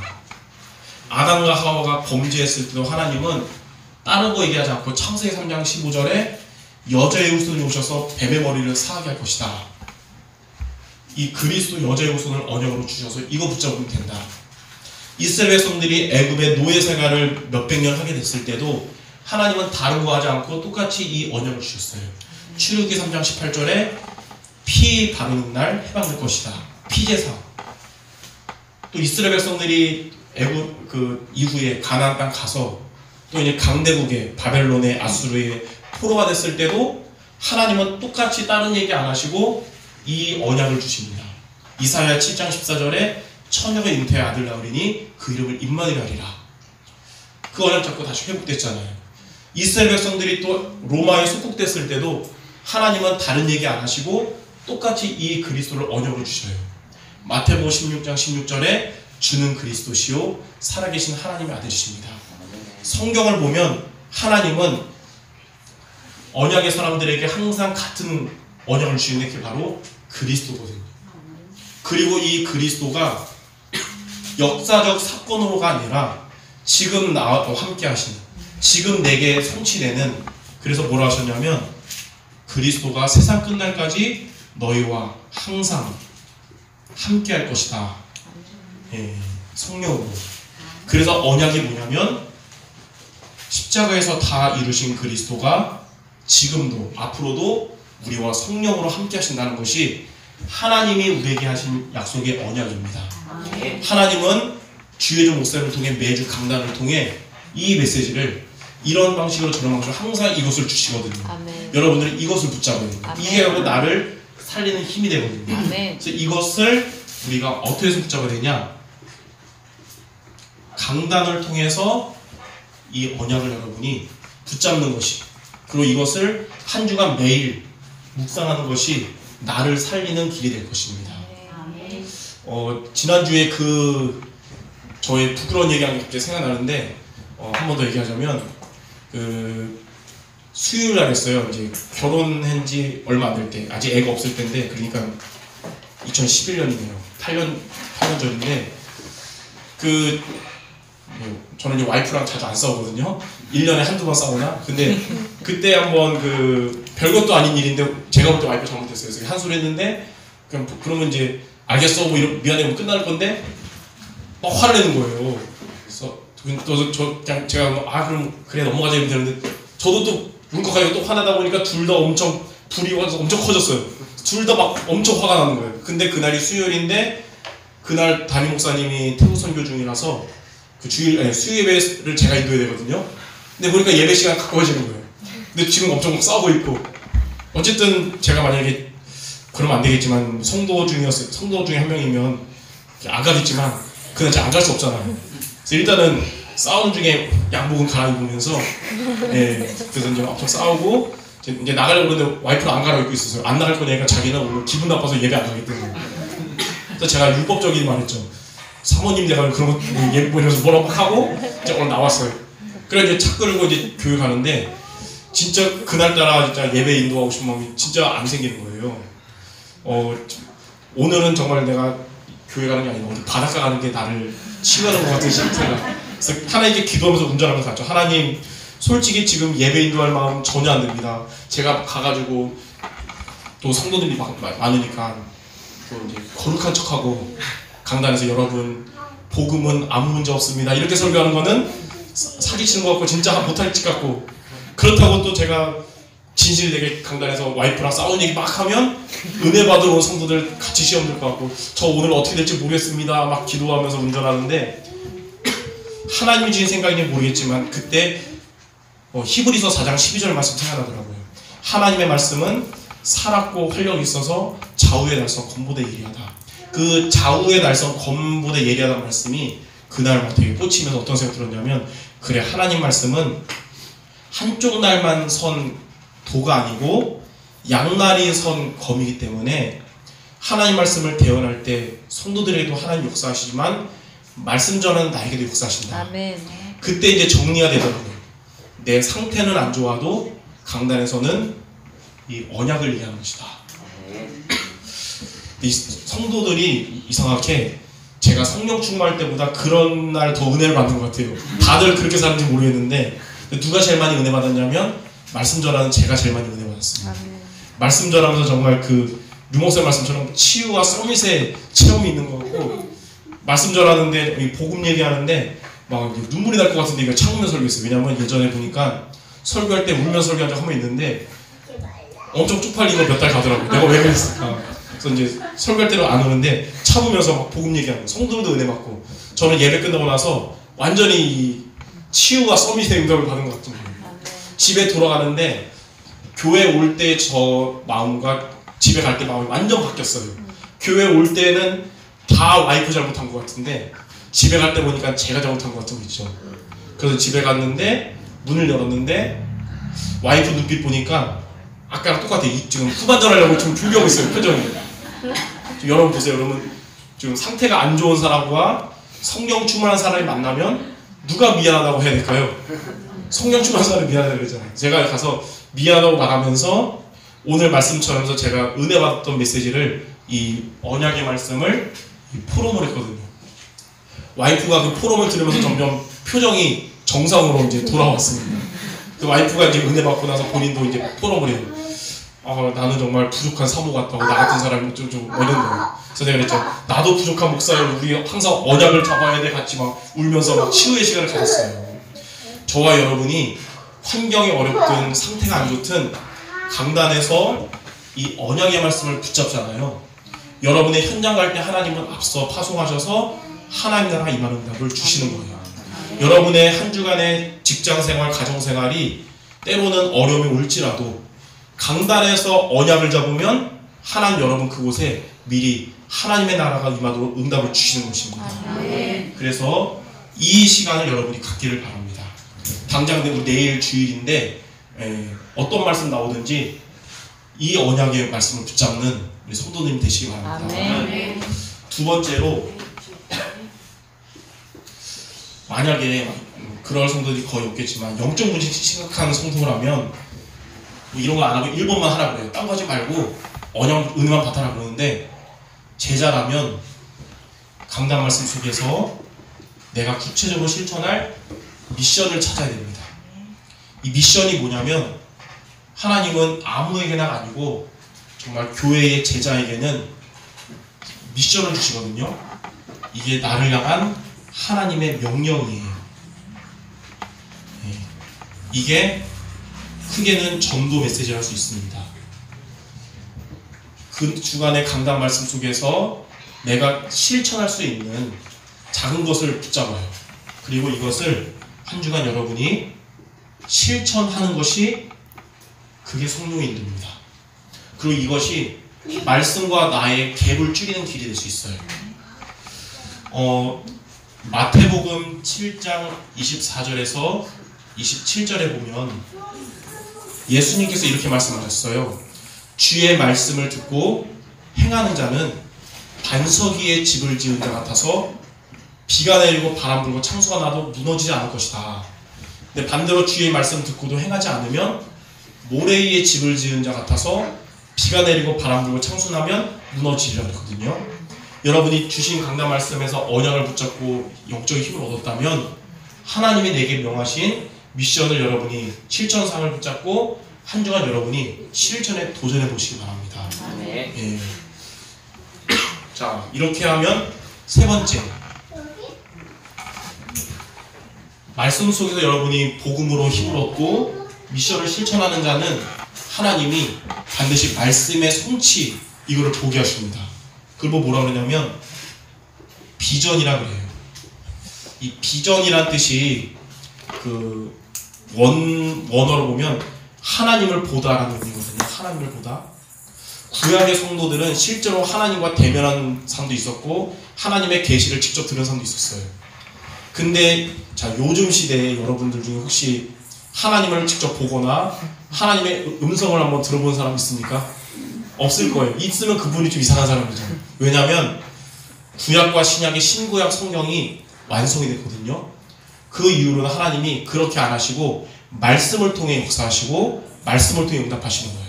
아담과 하와가 범죄했을 때도 하나님은 다른 거 얘기하지 않고 창세기 3장 15절에 여자의 후손이 오셔서 뱀의 머리를 상하게 할 것이다. 이 그리스도 여자의 후손을 언약으로 주셔서 이거 붙잡으면 된다. 이스라엘 백성들이 애굽의 노예 생활을 몇백 년 하게 됐을 때도 하나님은 다른 거 하지 않고 똑같이 이 언약을 주셨어요. 출애굽기 3장 18절에 피 바르는 날 해방될 것이다. 피제사. 또 이스라엘 백성들이 애굽 그 이후에 가나안 땅 가서 또 이제 강대국의 바벨론의 아수르의 포로가 됐을 때도 하나님은 똑같이 다른 얘기 안 하시고 이 언약을 주십니다. 이사야 7장 14절에 처녀가 잉태의 아들 낳으리니 그 이름을 임마누엘 하리라. 그 언약 잡고 다시 회복됐잖아요. 이스라엘 백성들이 또 로마에 속국됐을 때도 하나님은 다른 얘기 안 하시고 똑같이 이 그리스도를 언약으로 주셔요. 마태복음 16장 16절에 주는 그리스도시요 살아계신 하나님의 아들이십니다. 성경을 보면 하나님은 언약의 사람들에게 항상 같은 언약을 주시는 게 바로 그리스도거든요. 그리고 이 그리스도가 역사적 사건으로가 아니라 지금 나와 함께 하시는, 지금 내게 성취되는, 그래서 뭐라 하셨냐면 그리스도가 세상 끝날까지 너희와 항상 함께 할 것이다. 예, 성령으로. 그래서 언약이 뭐냐면 십자가에서 다 이루신 그리스도가 지금도 앞으로도 우리와 성령으로 함께 하신다는 것이 하나님이 우리에게 하신 약속의 언약입니다. 하나님은 주의종 목사님을 통해 매주 강단을 통해 이 메시지를 이런 방식으로 저런 방식으로 항상 이것을 주시거든요. 아멘. 여러분들은 이것을 붙잡아야 돼요. 아멘. 이게 바로 나를 살리는 힘이 되거든요. 아멘. 그래서 이것을 우리가 어떻게 해서 붙잡아야 되냐? 강단을 통해서 이 언약을 여러분이 붙잡는 것이, 그리고 이것을 한 주간 매일 묵상하는 것이 나를 살리는 길이 될 것입니다. 지난주에 저의 부끄러운 얘기가 갑자기 생각나는데 한 번 더 얘기하자면 수요일 날 했어요. 이제 결혼한 지 얼마 안 될 때, 아직 애가 없을 때인데, 그러니까 2011년이네요. 8년 전인데 저는 이제 와이프랑 자주 안 싸우거든요. 1년에 한두 번 싸우나? 근데 그때 한번 별것도 아닌 일인데 제가 볼 때 와이프 잘못했어요. 그래서 한 소리 했는데 그러면 이제 알겠어 뭐 미안해 뭐 끝날 건데 막 화를 내는 거예요. 그래서 그냥 제가 그럼 그래 넘어가자 이러면 되는데 저도 또 울컥하게 또 화나다 보니까 둘 다 엄청 불이 와서 엄청 커졌어요. 둘 다 막 엄청 화가 나는 거예요. 근데 그날이 수요일인데 그날 담임 목사님이 태국 선교 중이라서 수요 예배를 제가 인도해야 되거든요. 근데 보니까 예배 시간 가까워지는 거예요. 근데 지금 엄청 싸우고 있고, 어쨌든 제가 만약에 그러면 안 되겠지만 성도 중에 한 명이면 안 가겠지만 그날 제가 안 갈 수 없잖아요. 그래서 일단은 싸우는 중에 양복은 갈아입으면서 그래서 이제 엄청 싸우고 이제 나가려고 그러는데 와이프는 안 갈아입고 있었어요. 안 나갈 거니까 자기는 오늘 기분 나빠서 예배 안 가겠다고. 그래서 제가 율법적인 말했죠. 사모님 내가 그런 거 예배 보면서 뭐라고 하고 이제 오늘 나왔어요. 그래 이제 차 끌고 이제 교회 가는데 진짜 그날따라 진짜 예배 인도하고 싶은 마음이 진짜 안 생기는 거예요. 오늘은 정말 내가 교회 가는 게 아니라 어디 바닷가 가는 게 나를 치유하는 것 같은 심태가. 그래서 하나님께 기도하면서 운전하면서 갔죠. 하나님, 솔직히 지금 예배 인도할 마음 전혀 안 됩니다. 제가 가가지고 또 성도들이 많으니까 또 이제 거룩한 척하고 강단에서 여러분 복음은 아무 문제 없습니다 이렇게 설교하는 거는 사기치는 것 같고 진짜 못할 짓 같고, 그렇다고 또 제가 진실되게 강단에서 와이프랑 싸우는 얘기 막 하면 은혜 받으러 온 성도들 같이 시험 들 것 같고, 저 오늘 어떻게 될지 모르겠습니다 막 기도하면서 운전하는데 하나님이 주신 생각인지 모르겠지만 그때 히브리서 4장 12절 말씀 생각나더라고요. 하나님의 말씀은 살았고 활력이 있어서 좌우의 날선 검보다 예리하다. 그 좌우의 날선 검보다 예리하다는 말씀이 그날 막 되게 꽂히면서 어떤 생각이 들었냐면, 그래 하나님 말씀은 한쪽 날만 선 도가 아니고 양날이 선 검이기 때문에 하나님 말씀을 대언할 때 성도들에게도 하나님 역사하시지만 말씀 전하는 나에게도 역사하신다. 아멘. 그때 이제 정리가 되더라고요. 내 상태는 안 좋아도 강단에서는 이 언약을 얘기하는 것이다. 이 성도들이 이상하게 제가 성령 충만할 때보다 그런 날 더 은혜를 받는 것 같아요. 다들 그렇게 사는지 모르겠는데 누가 제일 많이 은혜 받았냐면 말씀 전하는 제가 제일 많이 은혜 받았습니다. 아멘. 말씀 전하면서 정말 유목사 말씀처럼 치유와 서밋의 체험이 있는 것 같고, 말씀 전하는데 복음 얘기하는데 막 눈물이 날 것 같은데 이거 참으면서 설교했어요. 왜냐면 예전에 보니까 설교할 때 울면서 설교한 적 한 번 있는데 엄청 쪽팔리고 몇 달 가더라고요. 내가 왜 그랬을까. 그래서 이제 설교할 때는 안 오는데 참으면서 막 복음 얘기하고 성도들도 은혜 받고, 저는 예배 끝나고 나서 완전히 이 치유와 서밋의 응답을 받은 것 같은 거예요. 집에 돌아가는데 교회 올 때 저 마음과 집에 갈 때 마음이 완전 바뀌었어요. 교회 올 때는 다 와이프 잘못한 것 같은데 집에 갈 때 보니까 제가 잘못한 것 같은 거 있죠. 그래서 집에 갔는데 문을 열었는데 와이프 눈빛 보니까 아까랑 똑같아요. 지금 후반전하려고 지금 준비하고 있어요. 표정이. 여러분 보세요. 여러분 좀 상태가 안 좋은 사람과 성령 충만한 사람이 만나면 누가 미안하다고 해야 될까요? 성령 충만한 사람이 미안하다고 그러잖아요. 제가 가서 미안하다고 말하면서 오늘 말씀처럼 제가 은혜 받았던 메시지를 이 언약의 말씀을 포럼을 했거든요. 와이프가 그 포럼을 들으면서 점점 표정이 정상으로 이제 돌아왔습니다. 그 와이프가 이제 은혜 받고 나서 본인도 이제 포럼을 해요. 나는 정말 부족한 사모 같다고, 나 같은 사람이 좀 이런 거예요. 그래서 내가 그랬죠. 나도 부족한 목사예요. 우리 항상 언약을 잡아야 돼. 같이 막 울면서 막 치유의 시간을 가졌어요. 저와 여러분이 환경이 어렵든 상태가 안 좋든 강단에서 이 언약의 말씀을 붙잡잖아요. 여러분의 현장 갈 때 하나님은 앞서 파송하셔서 하나님 나라 임하는 응답을 주시는 거예요. 여러분의 한 주간의 직장생활, 가정생활이 때로는 어려움이 올지라도 강단에서 언약을 잡으면 하나님 여러분 그곳에 미리 하나님의 나라가 임하도록 응답을 주시는 것입니다. 그래서 이 시간을 여러분이 갖기를 바랍니다. 당장 내일 주일인데 어떤 말씀 나오든지 이 언약의 말씀을 붙잡는 우리 성도님 되시기 바랍니다. 두 번째로, 만약에 그럴 성도들이 거의 없겠지만 영적 문제 심각한 성도라면 뭐 이런 거 안 하고 1번만 하라고 그래요. 딴 거 하지 말고 언약 은혜만 받아라 그러는데, 제자라면 강단 말씀 속에서 내가 구체적으로 실천할 미션을 찾아야 됩니다. 이 미션이 뭐냐면, 하나님은 아무에게나 아니고 정말 교회의 제자에게는 미션을 주시거든요. 이게 나를 향한 하나님의 명령이에요. 이게 크게는 전도 메시지를 할 수 있습니다. 그 주간의 강단 말씀 속에서 내가 실천할 수 있는 작은 것을 붙잡아요. 그리고 이것을 한 주간 여러분이 실천하는 것이 그게 성령의 인도입니다. 그리고 이것이 말씀과 나의 갭을 줄이는 길이 될 수 있어요. 마태복음 7장 24절에서 27절에 보면 예수님께서 이렇게 말씀하셨어요. 주의 말씀을 듣고 행하는 자는 반석 위에 집을 지은 자 같아서 비가 내리고 바람 불고 창수가 나도 무너지지 않을 것이다. 근데 반대로 주의 말씀 듣고도 행하지 않으면 모래 위에 집을 지은 자 같아서 비가 내리고 바람 불고 창수 나면 무너지리라 그랬거든요. 여러분이 주신 강단 말씀에서 언약을 붙잡고 영적인 힘을 얻었다면 하나님이 내게 명하신 미션을 여러분이 실천상을 붙잡고 한 주간 여러분이 실천에 도전해 보시기 바랍니다. 예. 자, 이렇게 하면 세 번째, 말씀 속에서 여러분이 복음으로 힘을 얻고 미션을 실천하는 자는 하나님이 반드시 말씀의 성취, 이거를 보게 하십니다. 그걸 뭐라 그러냐면 비전이라 그래요. 이 비전이란 뜻이 그 원어로 보면 하나님을 보다라는 의미거든요. 하나님을 보다. 구약의 성도들은 실제로 하나님과 대면한 사람도 있었고 하나님의 계시를 직접 들은 사람도 있었어요. 근데 자, 요즘 시대에 여러분들 중에 혹시 하나님을 직접 보거나 하나님의 음성을 한번 들어본 사람 있습니까? 없을 거예요. 있으면 그분이 좀 이상한 사람이죠. 왜냐하면 구약과 신약의 신구약 성경이 완성이 됐거든요. 그 이후로는 하나님이 그렇게 안 하시고 말씀을 통해 역사하시고 말씀을 통해 응답하시는 거예요.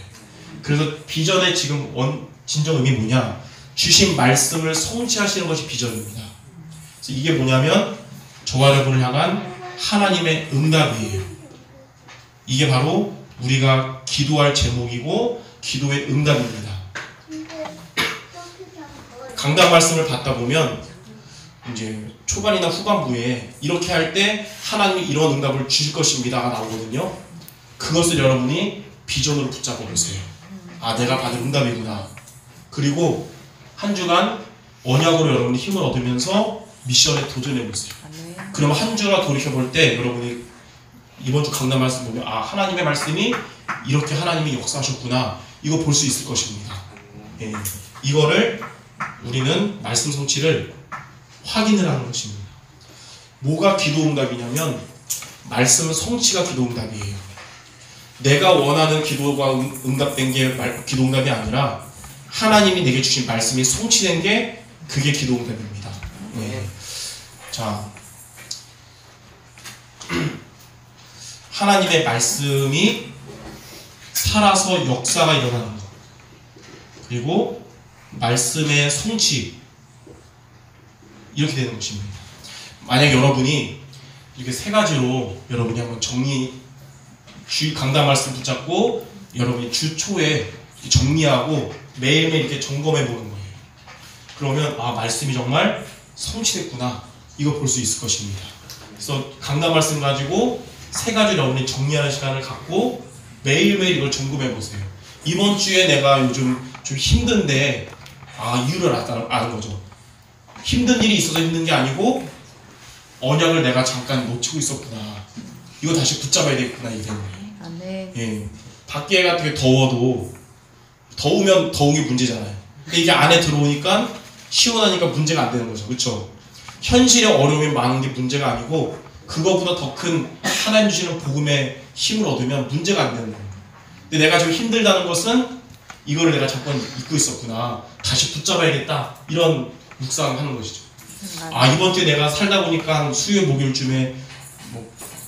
그래서 비전의 지금 진정 의미 뭐냐? 주신 말씀을 성취하시는 것이 비전입니다. 그래서 이게 뭐냐면 저와 여러분을 향한 하나님의 응답이에요. 이게 바로 우리가 기도할 제목이고 기도의 응답입니다. 강단 말씀을 받다 보면 이제 초반이나 후반부에 이렇게 할 때 하나님이 이런 응답을 주실 것입니다가 나오거든요. 그것을 여러분이 비전으로 붙잡아 보세요. 아, 내가 받은 응답이구나. 그리고 한 주간 언약으로 여러분이 힘을 얻으면서 미션에 도전해 보세요. 그러면 한 주가 돌이켜볼 때 여러분이 이번 주 강단 말씀 보면 아, 하나님의 말씀이 이렇게 하나님이 역사하셨구나, 이거 볼 수 있을 것입니다. 예. 이거를 우리는 말씀 성취를 확인을 하는 것입니다. 뭐가 기도응답이냐면 말씀 성취가 기도응답이에요. 내가 원하는 기도가 응답된 게 기도응답이 아니라 하나님이 내게 주신 말씀이 성취된 게 그게 기도 응답입니다. 네. 자, 하나님의 말씀이 살아서 역사가 일어나는 것, 그리고 말씀의 성취, 이렇게 되는 것입니다. 만약 여러분이 이렇게 세 가지로 여러분이 한번 강단 말씀 붙잡고 여러분이 주 초에 정리하고 매일매일 이렇게 점검해 보는 거예요. 그러면 말씀이 정말 성취됐구나, 이거 볼 수 있을 것입니다. 그래서 강단 말씀 가지고 세 가지를 여러분이 정리하는 시간을 갖고 매일매일 이걸 점검해 보세요. 이번 주에 내가 요즘 좀 힘든데 이유를 아는 거죠. 힘든 일이 있어서 힘든 게 아니고 언약을 내가 잠깐 놓치고 있었구나, 이거 다시 붙잡아야 되겠구나, 이게 되는 거예요. 네. 예. 밖에가 되게 더워도 더우면 더운 게 문제잖아요. 근데 이게 안에 들어오니까 시원하니까 문제가 안 되는 거죠. 그렇죠? 현실의 어려움이 많은 게 문제가 아니고 그거보다 더 큰 하나님 주시는 복음의 힘을 얻으면 문제가 안 되는 거예요. 근데 내가 지금 힘들다는 것은 이거를 내가 잠깐 잊고 있었구나, 다시 붙잡아야겠다, 이런 묵상을 하는 것이죠. 이번 주에 내가 살다 보니까 수요일 목요일쯤에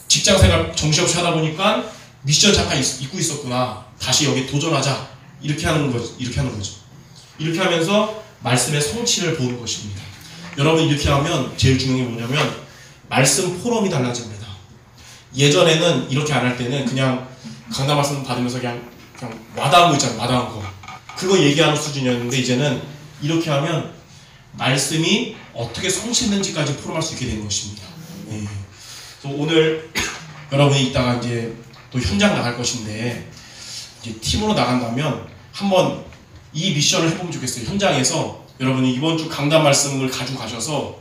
직장생활 정신없이 하다 보니까 미션 잠깐 잊고 있었구나, 다시 여기 도전하자, 이렇게 하는 거죠. 이렇게 하면서 말씀의 성취를 보는 것입니다. 여러분, 이렇게 하면 제일 중요한 게 뭐냐면 말씀 포럼이 달라집니다. 예전에는 이렇게 안 할 때는 그냥 강단 말씀 받으면서 그냥 와닿은 거 있잖아요. 와닿은 거, 그거 얘기하는 수준이었는데 이제는 이렇게 하면 말씀이 어떻게 성취했는지까지 포럼할 수 있게 되는 것입니다. 네. 그래서 오늘 여러분이 이따가 이제 또 현장 나갈 것인데, 이제 팀으로 나간다면 한번 이 미션을 해보면 좋겠어요. 현장에서 여러분이 이번 주 강단 말씀을 가지고 가셔서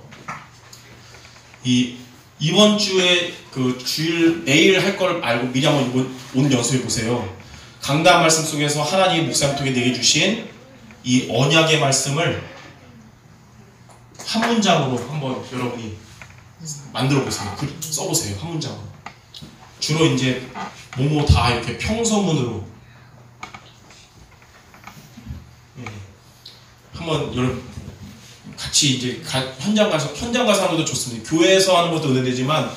이번 주에 그 주일 내일 할 걸 알고 미리 한번 오늘 연습해 보세요. 강단 말씀 속에서 하나님이 목사님 통해 내게 주신 이 언약의 말씀을 한 문장으로 한번 여러분이 만들어 보세요. 써보세요. 한 문장으로. 주로 이제 뭐뭐 다 이렇게 평서문으로 한번 여러분 같이 이제 현장 가서 하는 것도 좋습니다. 교회에서 하는 것도 은혜되지만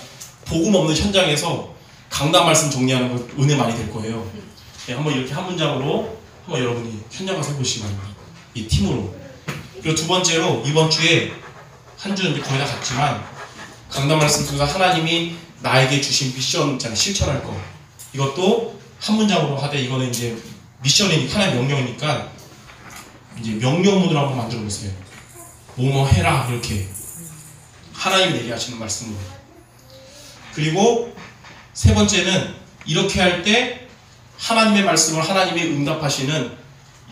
복음 없는 현장에서 강단 말씀 정리하는 것 은혜 많이 될 거예요. 네, 한번 이렇게 한 문장으로 한번 여러분이 현장 가서 해보시기 바랍니다. 이 팀으로. 그리고 두 번째로 이번 주에 한 주는 이제 거의 다 갔지만 강단 말씀 속에서 하나님이 나에게 주신 미션 있잖아요. 실천할 거. 이것도 한 문장으로 하되, 이거는 이제 미션이니까 하나의 명령이니까 이제 명령문으로 한번 만들어 보세요. 뭐뭐 해라, 이렇게 하나님이 내게 하시는 말씀으로. 그리고 세 번째는 이렇게 할 때 하나님의 말씀을 하나님이 응답하시는,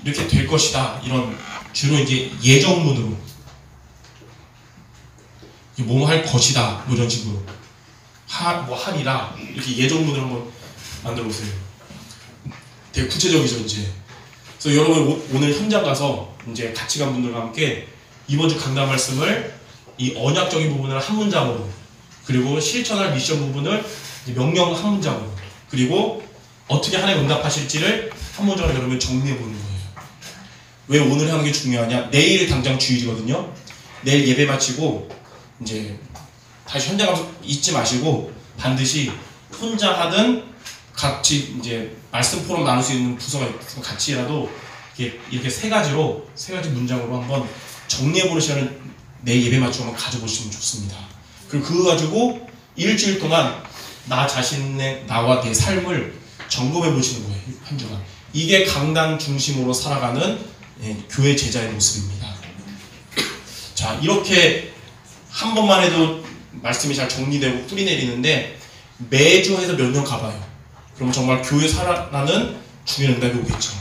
이렇게 될 것이다, 이런 주로 이제 예정문으로 뭐뭐 할 것이다, 뭐 이런 식으로 뭐 하리라, 이렇게 예정문을 한번 만들어 보세요. 되게 구체적이죠. 이제 그래서 여러분 오늘 현장 가서 이제 같이 간 분들과 함께 이번 주 강단 말씀을 이 언약적인 부분을 한 문장으로, 그리고 실천할 미션 부분을 명령 한 문장으로, 그리고 어떻게 하나님 응답하실지를 한 문장으로 여러분 정리해 보는 거예요. 왜 오늘 하는 게 중요하냐? 내일 당장 주일이거든요. 내일 예배 마치고 이제 다시 현장 가서 잊지 마시고 반드시 혼자 하든 같이 이제 말씀 포럼 나눌 수 있는 부서가 있으면 같이라도 이렇게 세 가지 문장으로 한번 정리해보는 시간을 내 예배 맞추고 한번 가져보시면 좋습니다. 그리고 그거 가지고 일주일 동안 나 자신의, 나와 내 삶을 점검해 보시는 거예요. 한 주간. 이게 강단 중심으로 살아가는 교회 제자의 모습입니다. 자, 이렇게 한 번만 해도 말씀이 잘 정리되고 뿌리 내리는데 매주 해서 몇 년 가봐요. 그럼 정말 교회 살아나는 주의 응답이 오겠죠.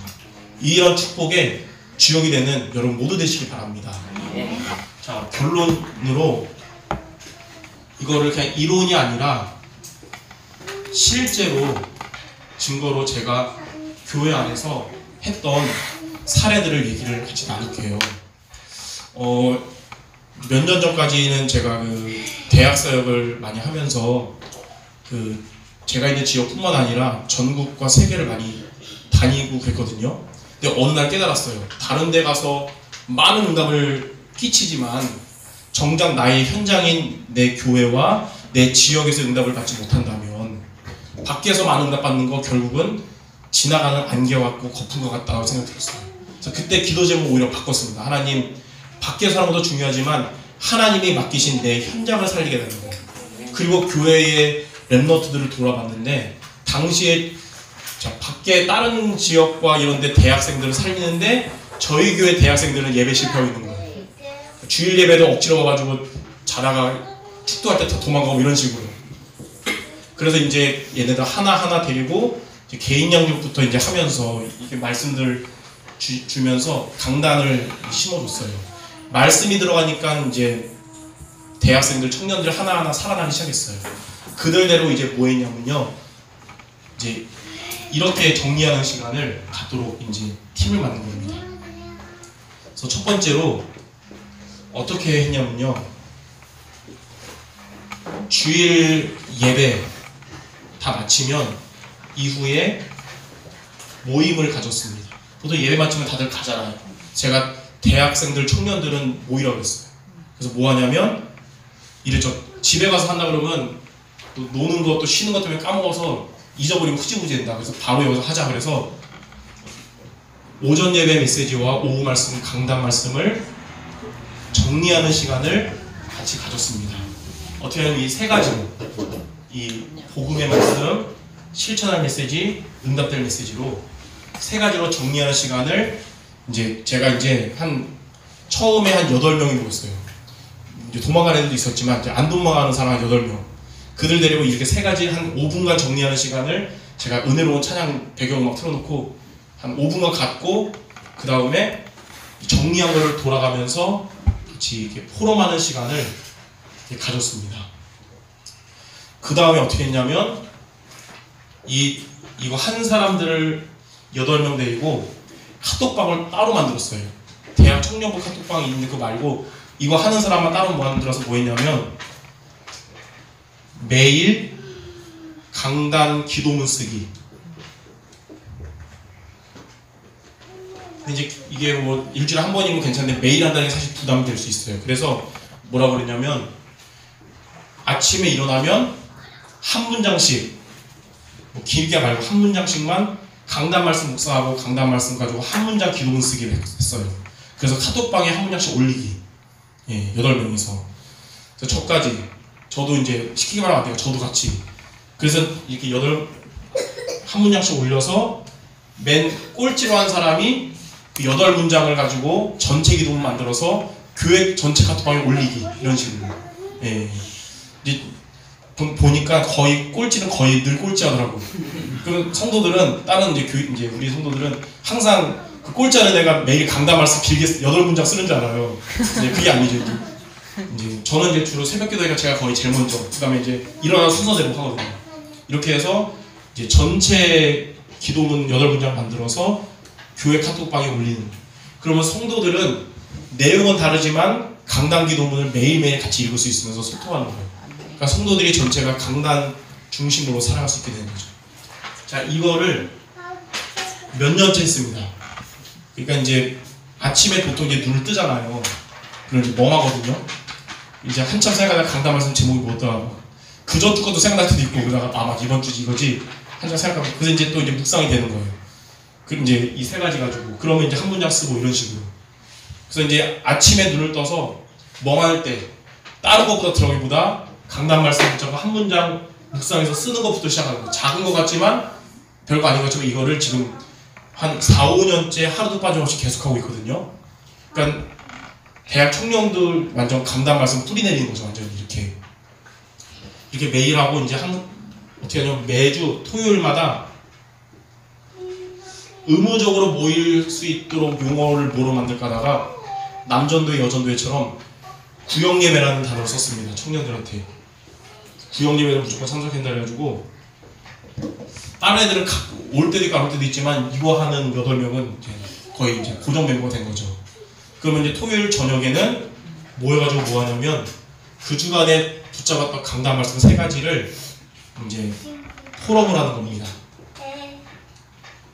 이런 축복의 주역이 되는 여러분 모두 되시기 바랍니다. 자, 결론으로 이거를 그냥 이론이 아니라 실제로 증거로 제가 교회 안에서 했던 사례들을 얘기를 같이 나눌게요. 몇 년 전까지는 제가 대학 사역을 많이 하면서 제가 있는 지역뿐만 아니라 전국과 세계를 많이 다니고 그랬거든요. 근데 어느 날 깨달았어요. 다른 데 가서 많은 응답을 끼치지만 정작 나의 현장인 내 교회와 내 지역에서 응답을 받지 못한다면 밖에서 많은 응답 받는 거 결국은 지나가는 안개 같고 거품 것 같다고 생각이 들었어요. 그래서 그때 기도 제목 오히려 바꿨습니다. 하나님, 밖에서 하는 것도 중요하지만 하나님이 맡기신 내 현장을 살리게 되는 거예요. 그리고 교회의 랩너트들을 돌아봤는데 당시에 밖에 다른 지역과 이런 데 대학생들을 살리는데 저희 교회 대학생들은 예배 실패하고 있는 거예요. 주일 예배도 억지로 와가지고 자다가 축도할 때 다 도망가고 이런 식으로. 그래서 이제 얘네들 하나하나 데리고 이제 개인 양육부터 이제 하면서 이렇게 말씀들 주면서 강단을 심어줬어요. 말씀이 들어가니까 이제 대학생들, 청년들 하나하나 살아나기 시작했어요. 그들대로 이제 뭐 했냐면요. 이제 이렇게 정리하는 시간을 갖도록 이제 팀을 만든 겁니다. 그래서 첫 번째로 어떻게 했냐면요. 주일 예배 다 마치면 이후에 모임을 가졌습니다. 보통 예배 마치면 다들 가잖아요. 제가 대학생들, 청년들은 모이라고 했어요. 그래서 뭐 하냐면 집에 가서 한다 그러면 또 노는 거 또 쉬는 것 때문에 까먹어서 잊어버리면 흐지부지 된다. 그래서 바로 여기서 하자. 그래서 오전 예배 메시지와 오후 말씀, 강단 말씀을 정리하는 시간을 같이 가졌습니다. 어떻게 하면 이 세 가지로 이 복음의 말씀, 실천할 메시지, 응답될 메시지로 세 가지로 정리하는 시간을 이제 제가 이제 처음에 한 8명이 모였어요. 이제 도망가는 애들도 있었지만 이제 안 도망가는 사람 한 8명. 그들 데리고 이렇게 세 가지 한 5분간 정리하는 시간을 제가 은혜로운 찬양 배경음악 틀어놓고 한 5분간 갖고 그 다음에 정리한 거를 돌아가면서 같이 이렇게 포럼하는 시간을 이렇게 가졌습니다. 그 다음에 어떻게 했냐면 이거 한 사람들을 8명 데리고 카톡방을 따로 만들었어요. 대학 청년부 카톡방이 있는데 그거 말고 이거 하는 사람만 따로 만들어서 뭐 했냐면 매일 강단 기도문 쓰기. 근데 이제 이게 뭐 일주일에 한 번이면 괜찮은데 매일 한다는 게 사실 부담이 될 수 있어요. 그래서 뭐라고 그랬냐면 아침에 일어나면 한 문장씩, 뭐 길게 말고 한 문장씩만 강단 말씀 묵상하고 강단 말씀 가지고 한 문장 기도문 쓰기를 했어요. 그래서 카톡방에 한 문장씩 올리기. 8명이서. 그래서 저까지, 저도 이제 시키기만 하면 안 돼요. 저도 같이. 그래서 이렇게 한 문장씩 올려서 맨 꼴찌로 한 사람이 그 8문장을 가지고 전체 기도문 만들어서 교회 전체 카톡방에 올리기. 이런 식으로. 이제 보니까 거의 꼴찌는 거의 늘 꼴찌 하더라고. 그럼 성도들은, 다른 이제 우리 성도들은 항상 그 꼴찌하는 애가 매일 강단 말씀 길게 8문장 쓰는 줄 알아요. 이제 그게 아니죠. 이제 저는 이제 주로 새벽 기도니까 제가 거의 제일 먼저, 그 다음에 이제 일어나서 순서대로 하거든요. 이렇게 해서 이제 전체 기도문 8문장 만들어서 교회 카톡방에 올리는. 그러면 성도들은 내용은 다르지만 강단 기도문을 매일매일 같이 읽을 수 있으면서 소통하는 거예요. 그러니까 성도들이 전체가 강단 중심으로 살아갈 수 있게 되는 거죠. 자, 이거를 몇 년째 했습니다. 그러니까 이제 아침에 보통 이제 눈을 뜨잖아요. 그럼 이제 멍하거든요. 이제 한참 생각하다가 강단 말씀 제목이 뭐더라. 그저 것도 생각날 때도 있고, 그러다가 막 이번 주지 이거지 한참 생각하고, 그래서 이제 또 이제 묵상이 되는 거예요. 그럼 이제 이 세 가지 가지고 그러면 이제 한 문장 쓰고 이런 식으로. 그래서 이제 아침에 눈을 떠서 멍할 때 다른 것보다 들어가기보다 강단 말씀 붙잡고 한 문장 묵상해서 쓰는 것부터 시작하는 거예요. 작은 것 같지만 별거 아닌 것 같지만 이거를 지금 한 4, 5년째 하루도 빠짐없이 계속하고 있거든요. 그러니까 대학 청년들 완전 강단 말씀 뿌리내리는 거죠. 완전히 이렇게 매일 하고, 이제 어떻게 하냐면 매주 토요일마다 의무적으로 모일 수 있도록 용어를 뭐로 만들까 하다가 남전도회, 여전도회처럼 구역예배라는 단어를 썼습니다. 청년들한테. 구역예배를 무조건 참석한다 해가지고 다른 애들은 올 때도 있고 안 올 때도 있지만 이거 하는 8명은 거의 이제 고정 멤버가 된 거죠. 그러면 이제 토요일 저녁에는 모여가지고 뭐 하냐면 그 주간에 붙잡았던 강단 말씀 3가지를 이제 포럼을 하는 겁니다.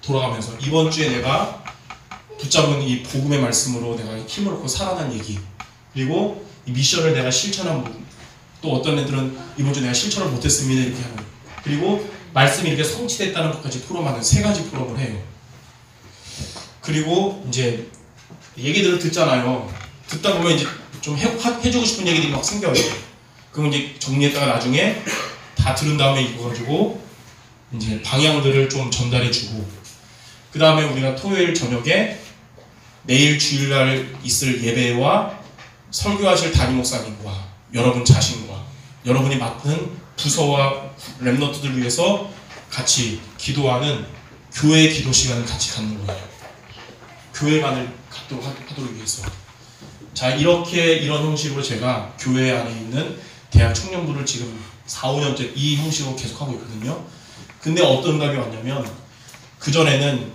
돌아가면서 이번 주에 내가 붙잡은 이 복음의 말씀으로 내가 힘을 얻고 살아난 얘기, 그리고 이 미션을 내가 실천한 부분, 또 어떤 애들은 이번 주 내가 실천을 못했습니다 이렇게 하는, 그리고 말씀이 이렇게 성취됐다는 것까지 포럼하는 3가지 포럼을 해요. 그리고 이제 얘기들을 듣잖아요. 듣다 보면 이제 좀 해주고 싶은 얘기들이 막 생겨요. 그럼 이제 정리했다가 나중에 다 들은 다음에 이거 가지고 이제 방향들을 좀 전달해주고, 그 다음에 우리가 토요일 저녁에 내일 주일날 있을 예배와 설교하실 담임 목사님과 여러분 자신과 여러분이 맡은 부서와 랩너트들 위해서 같이 기도하는 교회 기도 시간을 같이 갖는 거예요. 교회관을 하도록 위해서. 자, 이런 형식으로 제가 교회 안에 있는 대학 청년부를 지금 4, 5년째 이 형식으로 계속하고 있거든요. 근데 어떤 응답이 왔냐면, 그전에는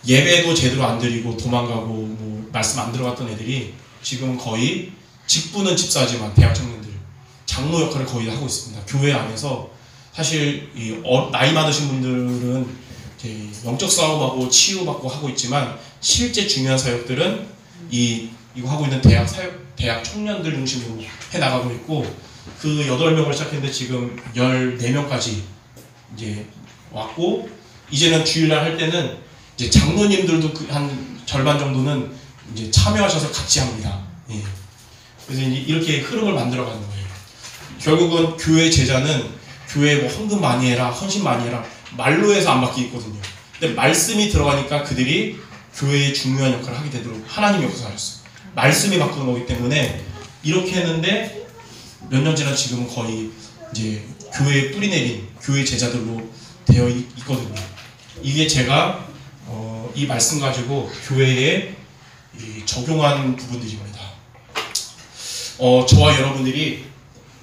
예배도 제대로 안 드리고 도망가고 뭐 말씀 안 들어갔던 애들이 지금 거의 직분은 집사지만 대학 청년들 장로 역할을 거의 다 하고 있습니다. 교회 안에서 사실 나이 많으신 분들은 영적 싸움하고 치유받고 하고 있지만, 실제 중요한 사역들은 이거 하고 있는 대학 청년들 중심으로 해나가고 있고, 그 8명을 시작했는데 지금 14명까지 이제 왔고, 이제는 주일날 할 때는 이제 장로님들도 한 절반 정도는 이제 참여하셔서 같이 합니다. 예. 그래서 이제 이렇게 흐름을 만들어가는 거예요. 결국은 교회 제자는 교회에 뭐 헌금 많이 해라, 헌신 많이 해라 말로 해서 안 받기 있거든요. 근데 말씀이 들어가니까 그들이 교회의 중요한 역할을 하게 되도록 하나님이 역사하셨어요. 말씀이 바꾸는 거기 때문에 이렇게 했는데 몇 년 지나 지금은 거의 이제 교회에 뿌리 내린 교회 제자들로 되어 있거든요. 이게 제가 이 말씀 가지고 교회에 적용한 부분들입니다. 저와 여러분들이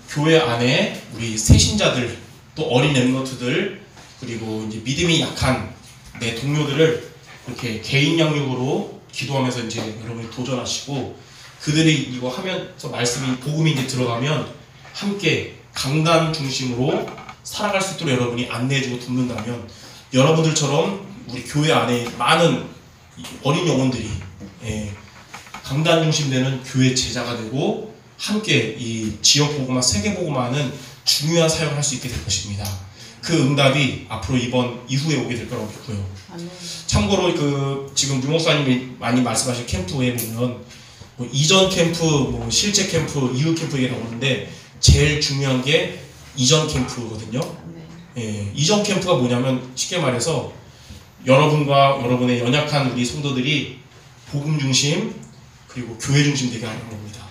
교회 안에 우리 새신자들, 또 어린 랩너트들, 그리고 이제 믿음이 약한 내 동료들을 이렇게 개인 양육으로 기도하면서 이제 여러분이 도전하시고, 그들이 이거 하면서 말씀이 복음이 이제 들어가면 함께 강단 중심으로 살아갈 수 있도록 여러분이 안내해주고 돕는다면, 여러분들처럼 우리 교회 안에 많은 어린 영혼들이 강단 중심되는 교회 제자가 되고 함께 이 지역 복음화, 세계 복음화는 중요한 사역을 할 수 있게 될 것입니다. 그 응답이 앞으로 이번 이후에 오게 될 거라고 믿고요. 참고로 지금 유 목사님이 많이 말씀하신 캠프에 보면 뭐 이전 캠프, 뭐 실제 캠프, 이후 캠프 이게 나오는데 제일 중요한 게 이전 캠프거든요. 이전 캠프가 뭐냐면 쉽게 말해서 여러분과 여러분의 연약한 우리 성도들이 복음 중심 그리고 교회 중심 되게 하는 겁니다.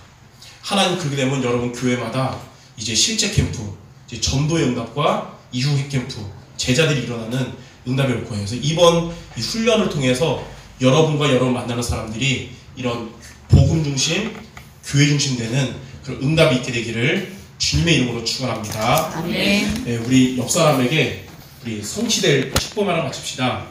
하나님 그렇게 되면 여러분 교회마다 이제 실제 캠프, 이제 전도의 응답과 이후 캠프, 제자들이 일어나는 응답이 올 거예요. 그래서 이번 이 훈련을 통해서 여러분과 여러분 만나는 사람들이 이런 복음 중심, 교회 중심 되는 그런 응답이 있게 되기를 주님의 이름으로 축원합니다. 아멘. 네, 우리 옆 사람에게 우리 성취될 축복 하나 바칩시다.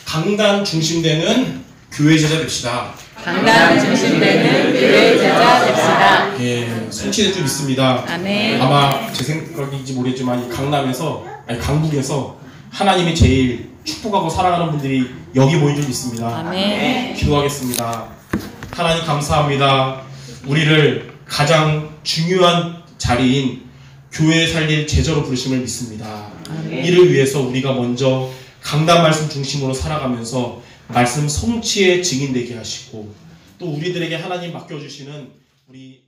강단 중심되는 교회 제자 됩시다. 강단 중심되는 교회 제자 됩시다. 예, 성취될 줄 믿습니다. 아멘. 아마 제 생각인지 모르겠지만 이 강북에서 하나님이 제일 축복하고 사랑하는 분들이 여기 모인 줄 믿습니다. 아멘. 기도하겠습니다. 하나님 감사합니다. 우리를 가장 중요한 자리인 교회에 살릴 제자로 부르심을 믿습니다. 아멘. 이를 위해서 우리가 먼저 강단 말씀 중심으로 살아가면서 말씀 성취의 증인되게 하시고, 또 우리들에게 하나님 맡겨주시는 우리